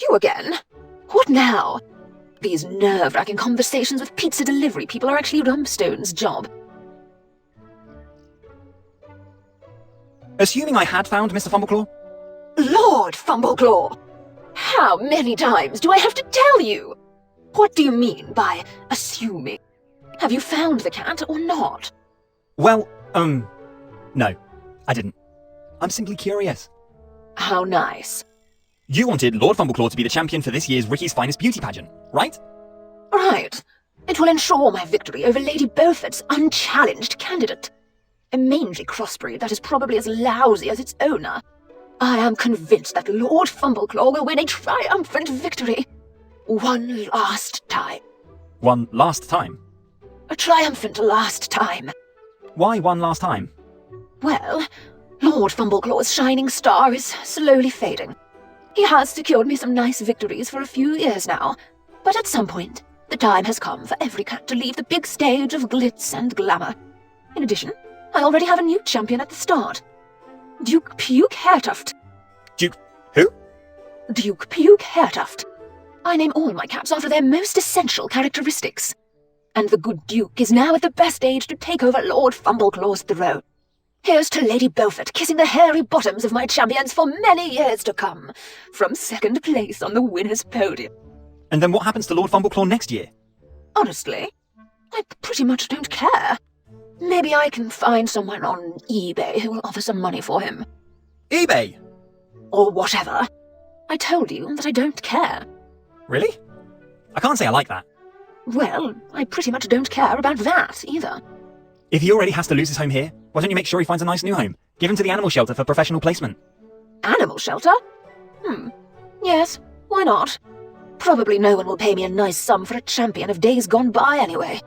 You again? What now? These nerve-wracking conversations with pizza delivery people are actually Rumstone's job. Assuming I had found Mr. Fumbleclaw? Lord Fumbleclaw! How many times do I have to tell you? What do you mean by assuming? Have you found the cat or not? Well, no, I didn't. I'm simply curious. How nice. You wanted Lord Fumbleclaw to be the champion for this year's Ricky's Finest beauty pageant, right? Right. It will ensure my victory over Lady Beaufort's unchallenged candidate. A mangy crossbreed that is probably as lousy as its owner. I am convinced that Lord Fumbleclaw will win a triumphant victory. One last time. One last time? A triumphant last time. Why one last time? Well, Lord Fumbleclaw's shining star is slowly fading. He has secured me some nice victories for a few years now, but at some point, the time has come for every cat to leave the big stage of glitz and glamour. In addition, I already have a new champion at the start. Duke Puke Hairtuft. Duke who? Duke Puke Hairtuft. I name all my cats after their most essential characteristics. And the good Duke is now at the best age to take over Lord Fumbleclaw's throne. Here's to Lady Beaufort kissing the hairy bottoms of my champions for many years to come, from second place on the winner's podium. And then what happens to Lord Fumbleclaw next year? Honestly, I pretty much don't care. Maybe I can find someone on eBay who will offer some money for him. eBay? Or whatever. I told you that I don't care. Really? I can't say I like that. Well, I pretty much don't care about that either. If he already has to lose his home here, why don't you make sure he finds a nice new home? Give him to the animal shelter for professional placement. Animal shelter? Yes, why not? Probably no one will pay me a nice sum for a champion of days gone by anyway.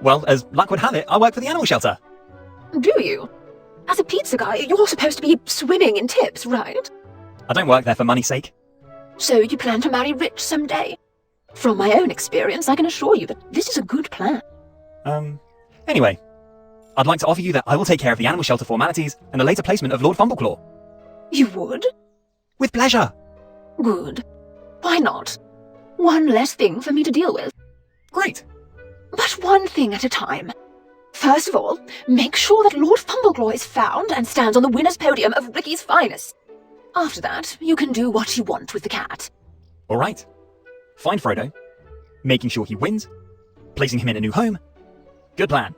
Well, as luck would have it, I work for the animal shelter. Do you? As a pizza guy, you're supposed to be swimming in tips, right? I don't work there for money's sake. So you plan to marry rich someday? From my own experience, I can assure you that this is a good plan. Anyway, I'd like to offer you that I will take care of the animal shelter formalities and the later placement of Lord Fumbleclaw. You would? With pleasure. Good. Why not? One less thing for me to deal with. Great. But one thing at a time. First of all, make sure that Lord Fumbleclaw is found and stands on the winner's podium of Ricky's Finest. After that, you can do what you want with the cat. All right. Find Frodo, making sure he wins, placing him in a new home. Good plan.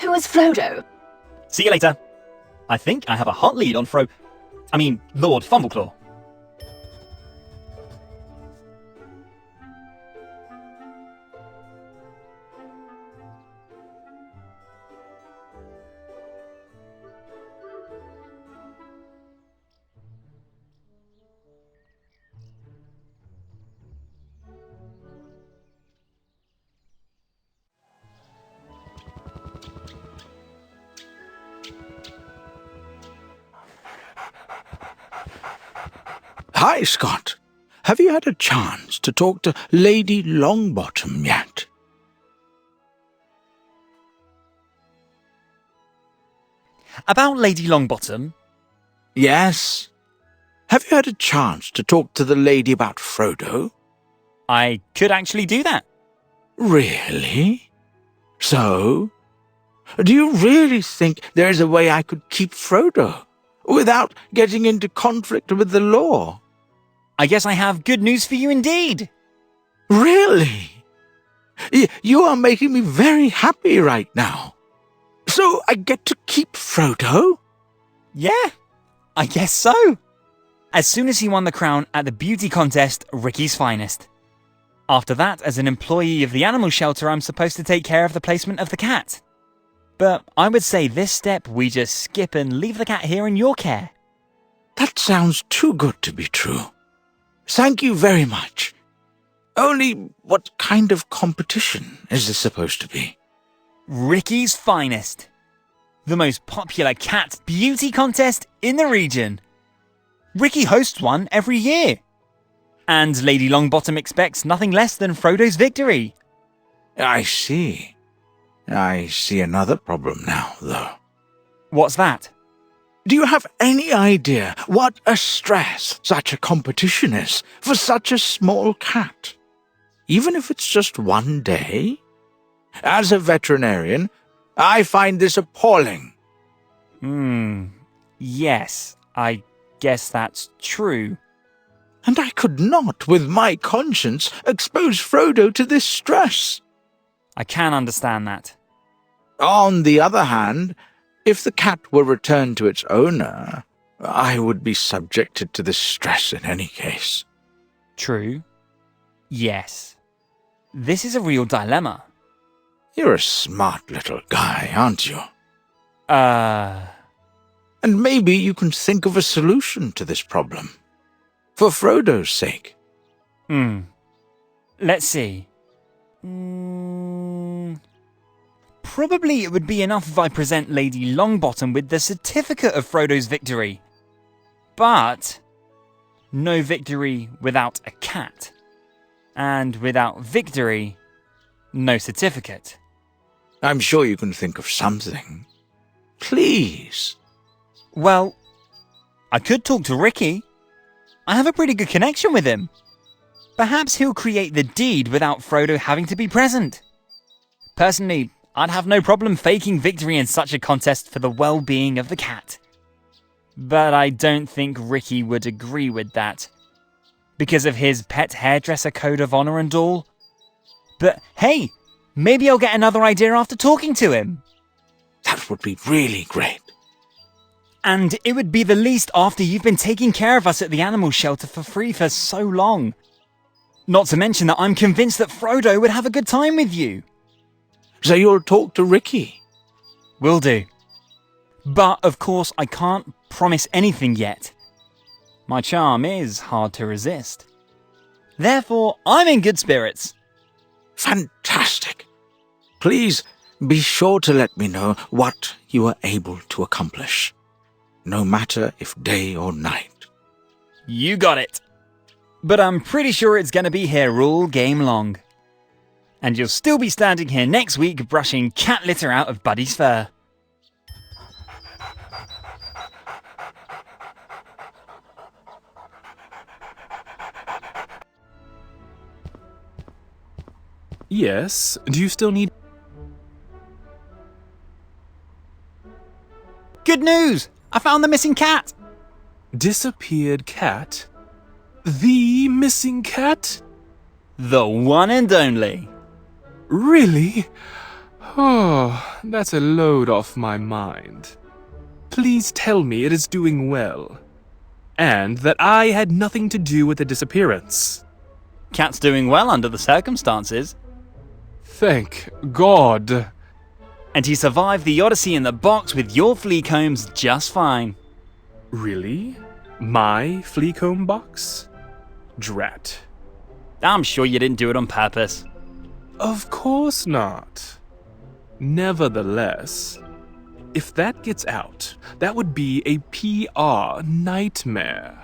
Who is Frodo? See you later. I think I have a hot lead on Lord Fumbleclaw. Hi, Scott. Have you had a chance to talk to Lady Longbottom yet? About Lady Longbottom? Yes. Have you had a chance to talk to the lady about Frodo? I could actually do that. Really? So? Do you really think there is a way I could keep Frodo without getting into conflict with the law? I guess I have good news for you indeed. Really? You are making me very happy right now. So I get to keep Frodo? Yeah, I guess so. As soon as he won the crown at the beauty contest, Ricky's Finest. After that, as an employee of the animal shelter, I'm supposed to take care of the placement of the cat. But I would say this step we just skip and leave the cat here in your care. That sounds too good to be true. Thank you very much. Only, what kind of competition is this supposed to be? Ricky's Finest. The most popular cat beauty contest in the region. Ricky hosts one every year. And Lady Longbottom expects nothing less than Frodo's victory. I see. I see another problem now, though. What's that? Do you have any idea what a stress such a competition is for such a small cat? Even if it's just one day? As a veterinarian, I find this appalling. Yes, I guess that's true. And I could not, with my conscience, expose Frodo to this stress. I can understand that. On the other hand, if the cat were returned to its owner, I would be subjected to this stress in any case. True. Yes. This is a real dilemma. You're a smart little guy, aren't you? And maybe you can think of a solution to this problem. For Frodo's sake. Let's see. Probably it would be enough if I present Lady Longbottom with the certificate of Frodo's victory. But no victory without a cat. And without victory, no certificate. I'm sure you can think of something. Please. Well, I could talk to Ricky. I have a pretty good connection with him. Perhaps he'll create the deed without Frodo having to be present. Personally, I'd have no problem faking victory in such a contest for the well-being of the cat. But I don't think Ricky would agree with that. Because of his pet hairdresser code of honor and all. But hey, maybe I'll get another idea after talking to him. That would be really great. And it would be the least after you've been taking care of us at the animal shelter for free for so long. Not to mention that I'm convinced that Frodo would have a good time with you. So you'll talk to Ricky? Will do. But, of course, I can't promise anything yet. My charm is hard to resist. Therefore, I'm in good spirits. Fantastic. Please be sure to let me know what you are able to accomplish. No matter if day or night. You got it. But I'm pretty sure it's going to be here all game long. And you'll still be standing here next week brushing cat litter out of Buddy's fur. Yes, do you still need... Good news! I found the missing cat! Disappeared cat? The missing cat? The one and only. Really? Oh, that's a load off my mind. Please tell me it is doing well. And that I had nothing to do with the disappearance. Cat's doing well under the circumstances. Thank God. And he survived the Odyssey in the box with your flea combs just fine. Really? My flea comb box? Drat. I'm sure you didn't do it on purpose. Of course not. Nevertheless, if that gets out, that would be a PR nightmare.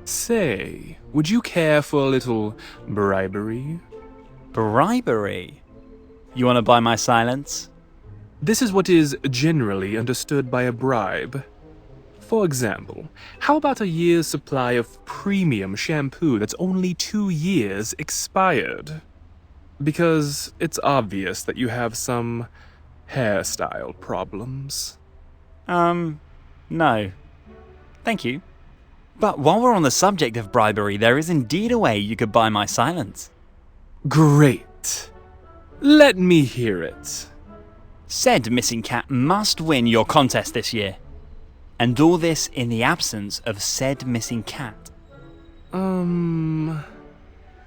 Say, would you care for a little bribery? Bribery? You want to buy my silence? This is what is generally understood by a bribe. For example, how about a year's supply of premium shampoo that's only 2 years expired? Because it's obvious that you have some hairstyle problems. No. Thank you. But while we're on the subject of bribery, there is indeed a way you could buy my silence. Great. Let me hear it. Said missing cat must win your contest this year. And all this in the absence of said missing cat.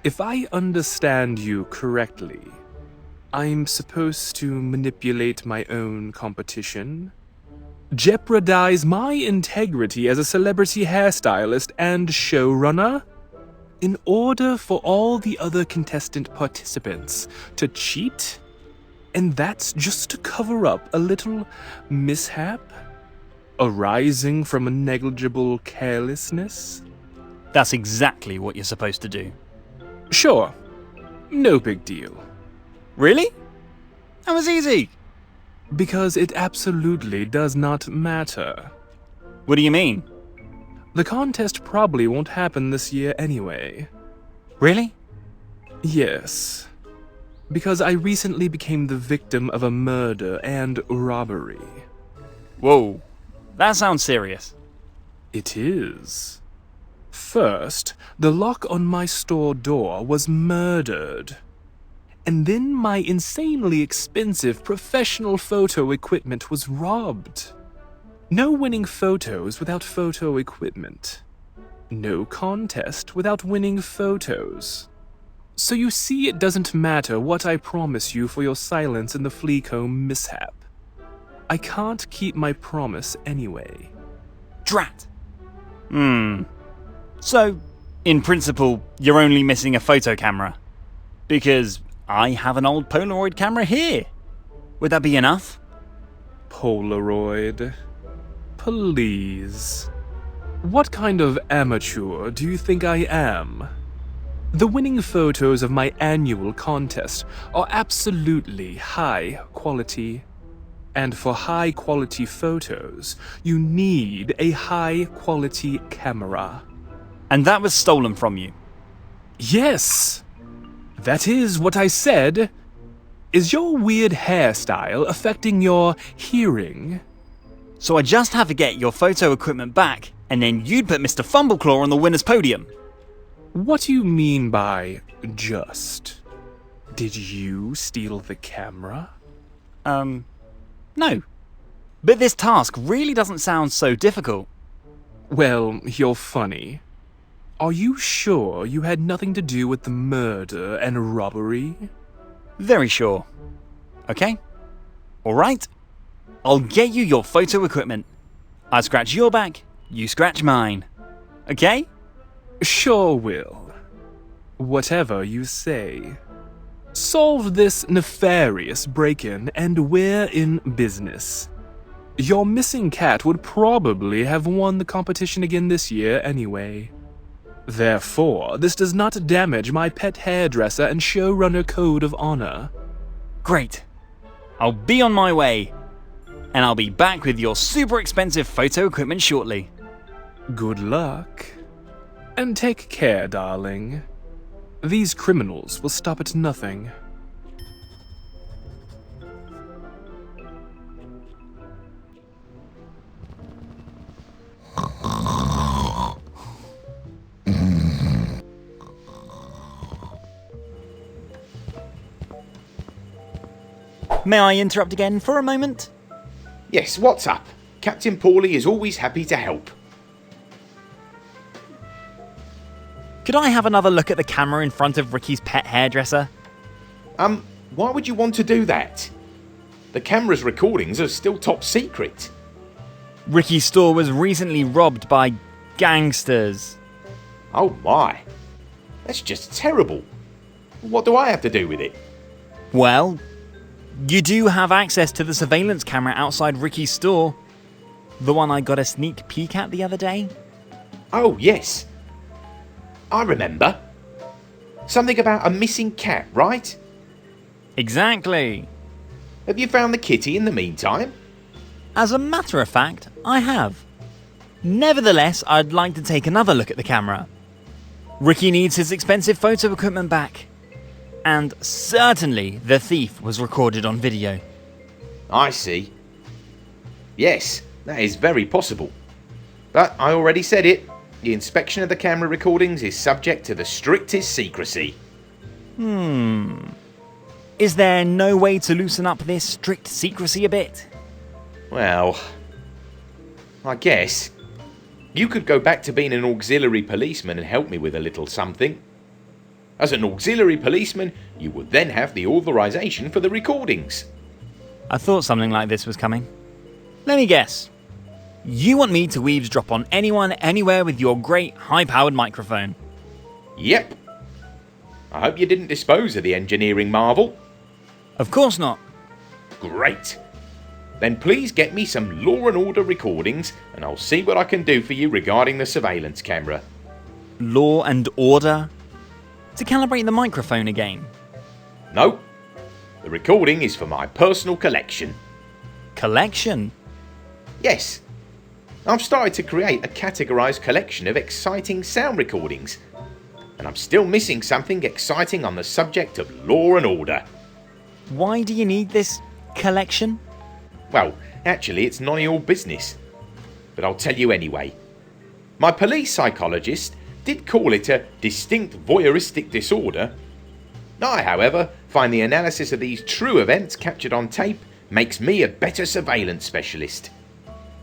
If I understand you correctly, I'm supposed to manipulate my own competition, jeopardize my integrity as a celebrity hairstylist and showrunner, in order for all the other contestant participants to cheat? And that's just to cover up a little mishap arising from a negligible carelessness? That's exactly what you're supposed to do. Sure. No big deal. Really? That was easy. Because it absolutely does not matter. What do you mean? The contest probably won't happen this year anyway. Really? Yes. Because I recently became the victim of a murder and robbery. Whoa, that sounds serious. It is. First, the lock on my store door was murdered. And then my insanely expensive professional photo equipment was robbed. No winning photos without photo equipment. No contest without winning photos. So you see, it doesn't matter what I promise you for your silence in the Fleacombe mishap. I can't keep my promise anyway. Drat. So, in principle, you're only missing a photo camera. Because I have an old Polaroid camera here. Would that be enough? Polaroid. Please. What kind of amateur do you think I am? The winning photos of my annual contest are absolutely high quality. And for high quality photos, you need a high quality camera. And that was stolen from you. Yes! That is what I said. Is your weird hairstyle affecting your hearing? So I just have to get your photo equipment back, and then you'd put Mr. Fumbleclaw on the winner's podium. What do you mean by just? Did you steal the camera? No. But this task really doesn't sound so difficult. Well, you're funny. Are you sure you had nothing to do with the murder and robbery? Very sure. Okay? Alright. I'll get you your photo equipment. I scratch your back, you scratch mine. Okay? Sure will. Whatever you say. Solve this nefarious break-in and we're in business. Your missing cat would probably have won the competition again this year anyway. Therefore, this does not damage my pet hairdresser and showrunner code of honor. Great. I'll be on my way. And I'll be back with your super expensive photo equipment shortly. Good luck. And take care, darling. These criminals will stop at nothing. May I interrupt again for a moment? Yes, what's up? Captain Paulie is always happy to help. Could I have another look at the camera in front of Ricky's pet hairdresser? Why would you want to do that? The camera's recordings are still top secret. Ricky's store was recently robbed by gangsters. Oh my. That's just terrible. What do I have to do with it? Well, you do have access to the surveillance camera outside Ricky's store. The one I got a sneak peek at the other day. Oh, yes. I remember. Something about a missing cat, right? Exactly. Have you found the kitty in the meantime? As a matter of fact, I have. Nevertheless, I'd like to take another look at the camera. Ricky needs his expensive photo equipment back. And certainly the thief was recorded on video. I see. Yes, that is very possible. But I already said it. The inspection of the camera recordings is subject to the strictest secrecy. Is there no way to loosen up this strict secrecy a bit? Well, I guess. You could go back to being an auxiliary policeman and help me with a little something. As an auxiliary policeman, you would then have the authorization for the recordings. I thought something like this was coming. Let me guess. You want me to eavesdrop on anyone, anywhere with your great high-powered microphone? Yep. I hope you didn't dispose of the engineering marvel. Of course not. Great. Then please get me some Law and Order recordings and I'll see what I can do for you regarding the surveillance camera. Law and Order? To calibrate the microphone again? No. The recording is for my personal collection. Collection? Yes. I've started to create a categorised collection of exciting sound recordings. And I'm still missing something exciting on the subject of law and order. Why do you need this collection? Well, actually it's none of your business. But I'll tell you anyway. My police psychologist did call it a distinct voyeuristic disorder. I, however, find the analysis of these true events captured on tape makes me a better surveillance specialist.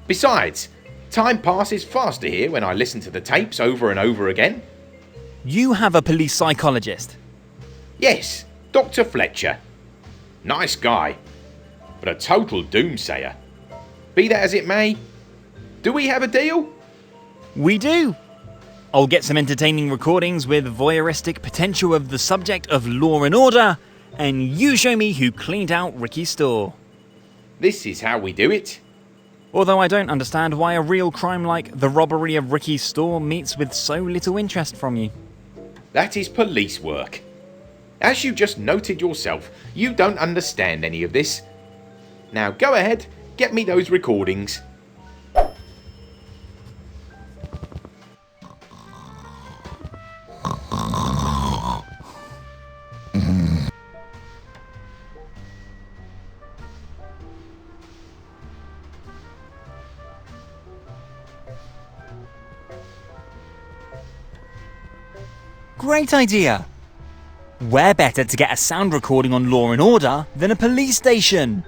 Besides, time passes faster here when I listen to the tapes over and over again. You have a police psychologist. Yes, Dr. Fletcher. Nice guy, but a total doomsayer. Be that as it may, do we have a deal? We do. I'll get some entertaining recordings with voyeuristic potential of the subject of law and order, and you show me who cleaned out Ricky's store. This is how we do it. Although I don't understand why a real crime like the robbery of Ricky's store meets with so little interest from you. That is police work. As you just noted yourself, you don't understand any of this. Now go ahead, get me those recordings. Great idea! Where better to get a sound recording on Law and Order than a police station?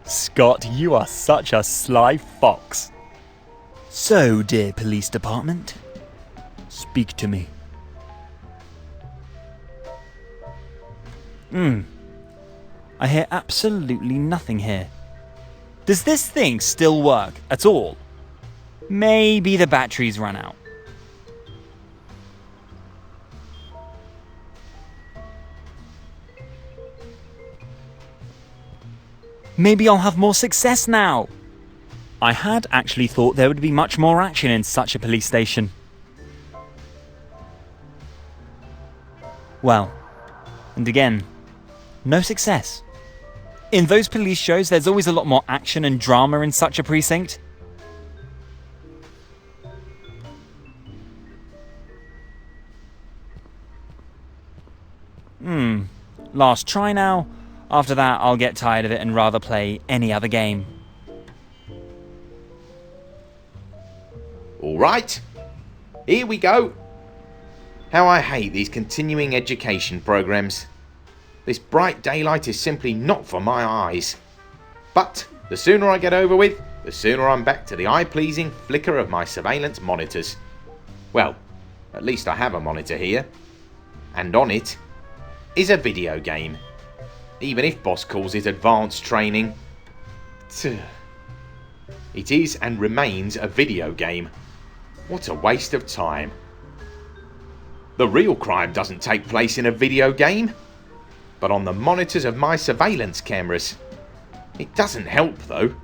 Scott, you are such a sly fox. So, dear police department, speak to me. I hear absolutely nothing here. Does this thing still work at all? Maybe the batteries ran out. Maybe I'll have more success now. I had actually thought there would be much more action in such a police station. Well, and again, no success. In those police shows, there's always a lot more action and drama in such a precinct. Last try now. After that, I'll get tired of it and rather play any other game. Alright, here we go. How I hate these continuing education programs. This bright daylight is simply not for my eyes. But the sooner I get over with, the sooner I'm back to the eye-pleasing flicker of my surveillance monitors. Well, at least I have a monitor here. And on it is a video game. Even if boss calls it advanced training. It is and remains a video game. What a waste of time. The real crime doesn't take place in a video game, but on the monitors of my surveillance cameras. It doesn't help though.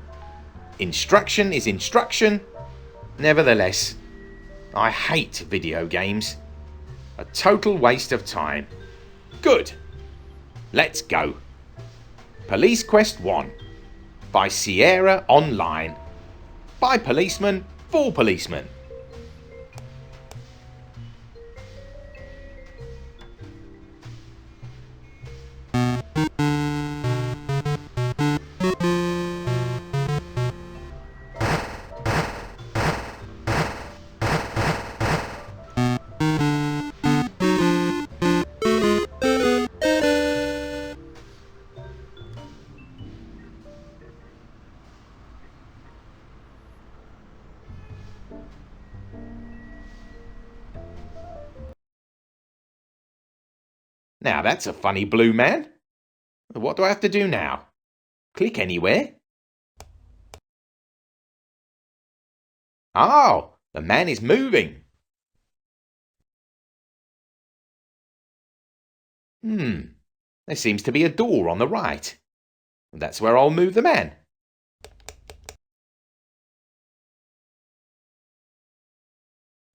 Instruction is instruction. Nevertheless, I hate video games. A total waste of time. Good. Let's go. Police Quest 1 by Sierra Online. By policemen for policemen. Now that's a funny blue man. What do I have to do now? Click anywhere? Oh, the man is moving. There seems to be a door on the right. That's where I'll move the man.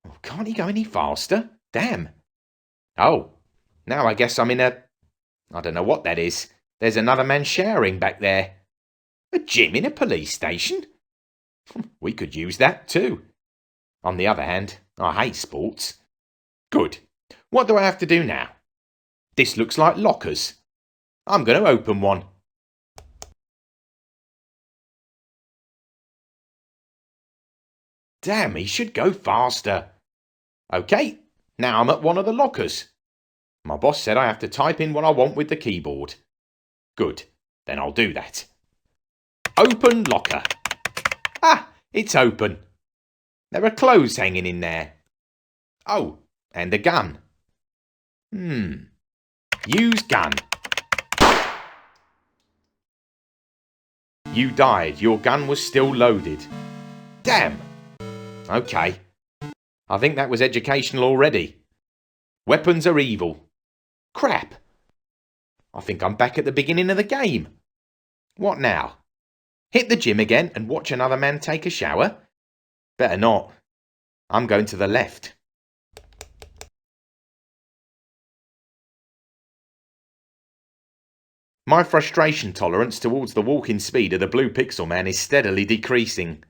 Oh, can't he go any faster? Damn. Oh. Now I guess I'm in a... I don't know what that is. There's another man showering back there. A gym in a police station? We could use that too. On the other hand, I hate sports. Good. What do I have to do now? This looks like lockers. I'm going to open one. Damn, he should go faster. OK, now I'm at one of the lockers. My boss said I have to type in what I want with the keyboard. Good, then I'll do that. Open locker. Ah, it's open. There are clothes hanging in there. Oh, and a gun. Use gun. You died. Your gun was still loaded. Damn. OK. I think that was educational already. Weapons are evil. Crap. I think I'm back at the beginning of the game. What now? Hit the gym again and watch another man take a shower? Better not. I'm going to the left. My frustration tolerance towards the walking speed of the blue pixel man is steadily decreasing.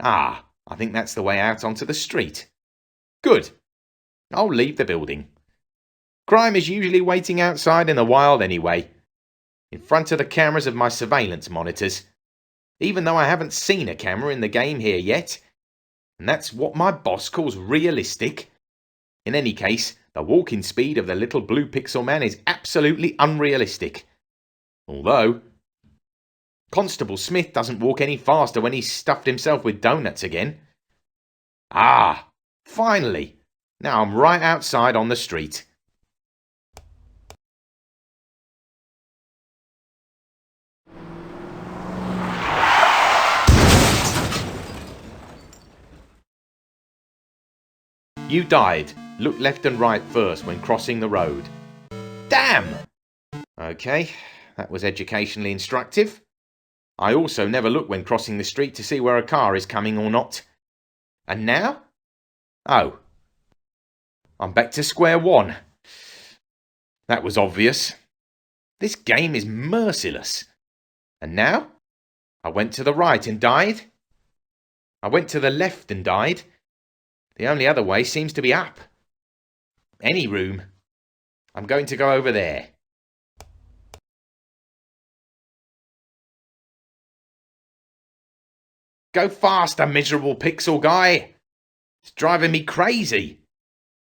Ah, I think that's the way out onto the street. Good. I'll leave the building. Crime is usually waiting outside in the wild anyway, in front of the cameras of my surveillance monitors, even though I haven't seen a camera in the game here yet. And that's what my boss calls realistic. In any case, the walking speed of the little blue pixel man is absolutely unrealistic. Although, Constable Smith doesn't walk any faster when he's stuffed himself with donuts again. Ah, finally! Now I'm right outside on the street. You died. Look left and right first when crossing the road. Damn! OK, that was educationally instructive. I also never look when crossing the street to see where a car is coming or not. And now? Oh. I'm back to square one. That was obvious. This game is merciless. And now? I went to the right and died. I went to the left and died. The only other way seems to be up. Any room. I'm going to go over there. Go faster, miserable pixel guy. It's driving me crazy.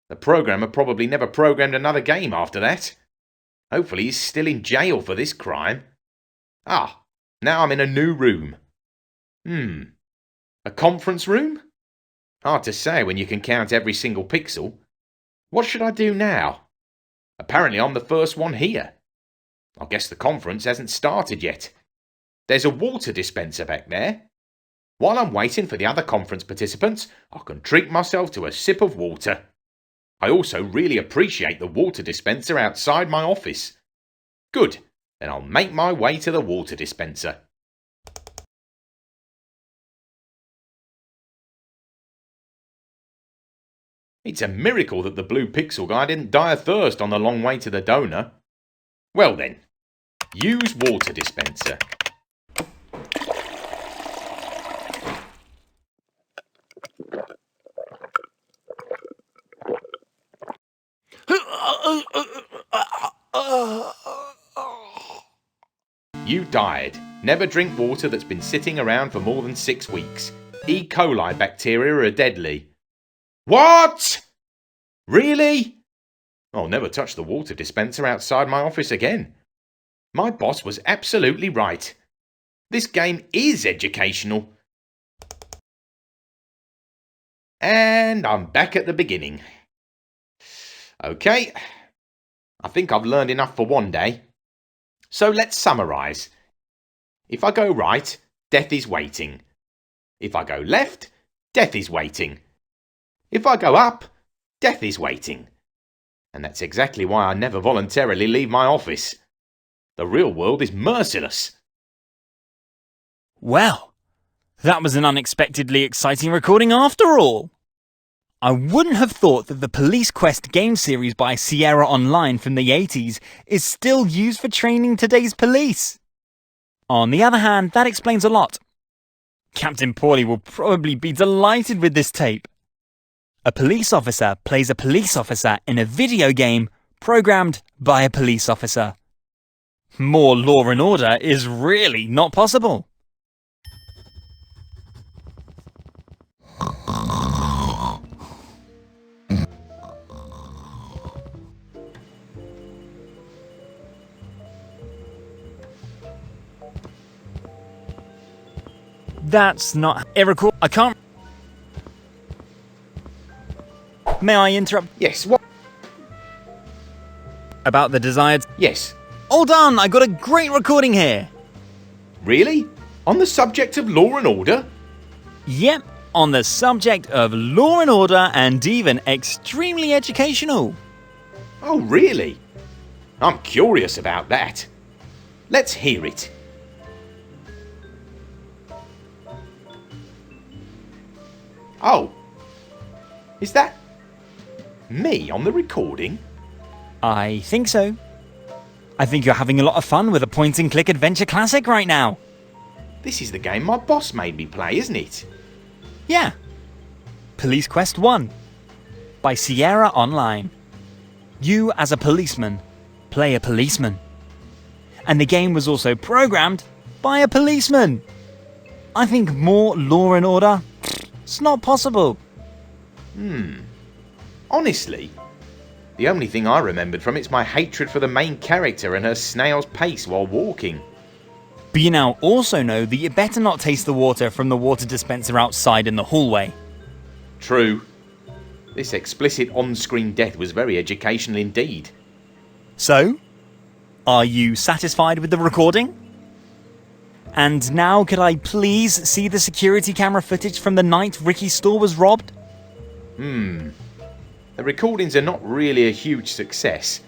The programmer probably never programmed another game after that. Hopefully he's still in jail for this crime. Ah, now I'm in a new room. A conference room? Hard to say when you can count every single pixel. What should I do now? Apparently I'm the first one here. I guess the conference hasn't started yet. There's a water dispenser back there. While I'm waiting for the other conference participants, I can treat myself to a sip of water. I also really appreciate the water dispenser outside my office. Good, then I'll make my way to the water dispenser. It's a miracle that the blue pixel guy didn't die of thirst on the long way to the donor. Well then, use water dispenser. You died. Never drink water that's been sitting around for more than 6 weeks. E. coli bacteria are deadly. What? Really? I'll never touch the water dispenser outside my office again. My boss was absolutely right. This game is educational. And I'm back at the beginning. OK, I think I've learned enough for one day. So let's summarise. If I go right, death is waiting. If I go left, death is waiting. If I go up, death is waiting. And that's exactly why I never voluntarily leave my office. The real world is merciless. Well, that was an unexpectedly exciting recording after all. I wouldn't have thought that the Police Quest game series by Sierra Online from the 80s is still used for training today's police. On the other hand, that explains a lot. Captain Paulie will probably be delighted with this tape. A police officer plays a police officer in a video game programmed by a police officer. More law and order is really not possible. That's not a record. I can't. May I interrupt Yes, what? about the desired? Yes. All done. I got a great recording here. Really? On the subject of law and order? Yep, on the subject of law and order and even extremely educational. Oh, really? I'm curious about that. Let's hear it. Oh. Is that me on the recording? I think so. I think you're having a lot of fun with a point-and-click adventure classic right now. This is the game my boss made me play, isn't it? Yeah. Police Quest 1 by Sierra Online. You, as a policeman, play a policeman. And the game was also programmed by a policeman. I think more law and order? It's not possible. Honestly, the only thing I remembered from it's my hatred for the main character and her snail's pace while walking. But you now also know that you better not taste the water from the water dispenser outside in the hallway. True. This explicit on-screen death was very educational indeed. So, are you satisfied with the recording? And now could I please see the security camera footage from the night Ricky's store was robbed? The recordings are not really a huge success,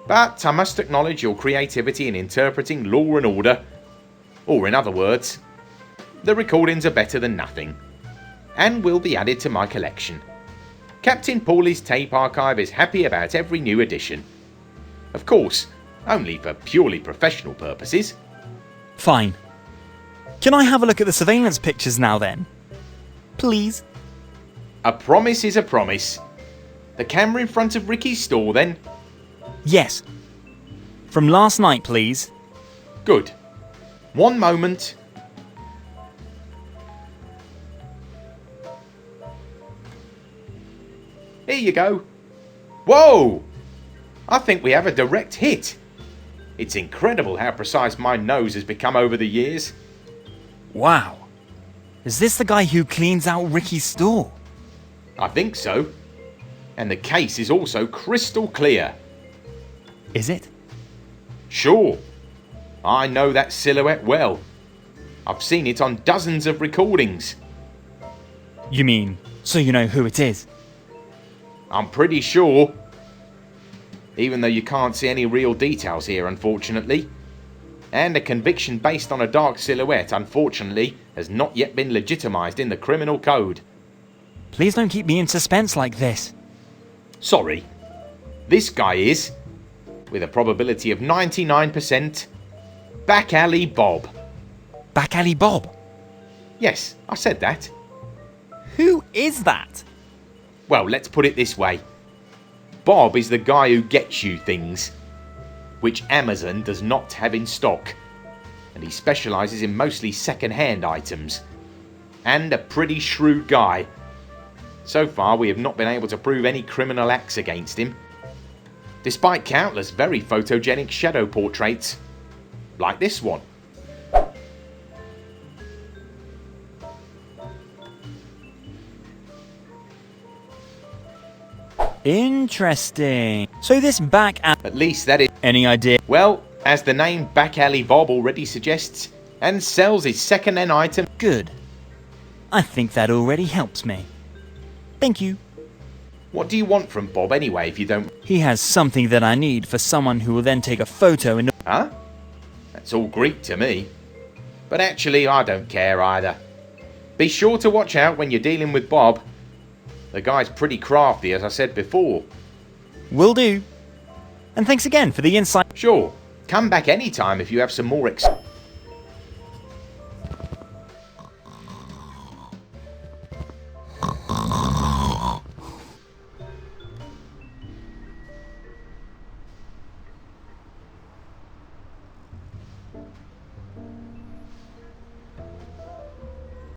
but I must acknowledge your creativity in interpreting law and order. Or in other words, the recordings are better than nothing, and will be added to my collection. Captain Paulie's tape archive is happy about every new addition. Of course, only for purely professional purposes. Fine. Can I have a look at the surveillance pictures now then? Please? A promise is a promise. The camera in front of Ricky's store then? Yes. From last night, please. Good. One moment. Here you go. Whoa! I think we have a direct hit. It's incredible how precise my nose has become over the years. Wow. Is this the guy who cleans out Ricky's store? I think so. And the case is also crystal clear. Is it? Sure. I know that silhouette well. I've seen it on dozens of recordings. You mean, so you know who it is? I'm pretty sure. Even though you can't see any real details here, unfortunately. And a conviction based on a dark silhouette, unfortunately, has not yet been legitimised in the criminal code. Please don't keep me in suspense like this. Sorry. This guy is, with a probability of 99%, Back Alley Bob. Back Alley Bob? Yes, I said that. Who is that? Well, let's put it this way. Bob is the guy who gets you things, which Amazon does not have in stock, and he specialises in mostly second-hand items. And a pretty shrewd guy. So far, we have not been able to prove any criminal acts against him, despite countless very photogenic shadow portraits, like this one. Interesting. So this back alley... At least that is... Any idea? Well, as the name Back Alley Bob already suggests, and sells his second-hand item... Good. I think that already helps me. Thank you. What do you want from Bob anyway, if you don't... He has something that I need for someone who will then take a photo and... Huh? That's all Greek to me. But actually, I don't care either. Be sure to watch out when you're dealing with Bob. The guy's pretty crafty, as I said before. Will do. And thanks again for the insight. Sure, come back anytime if you have some more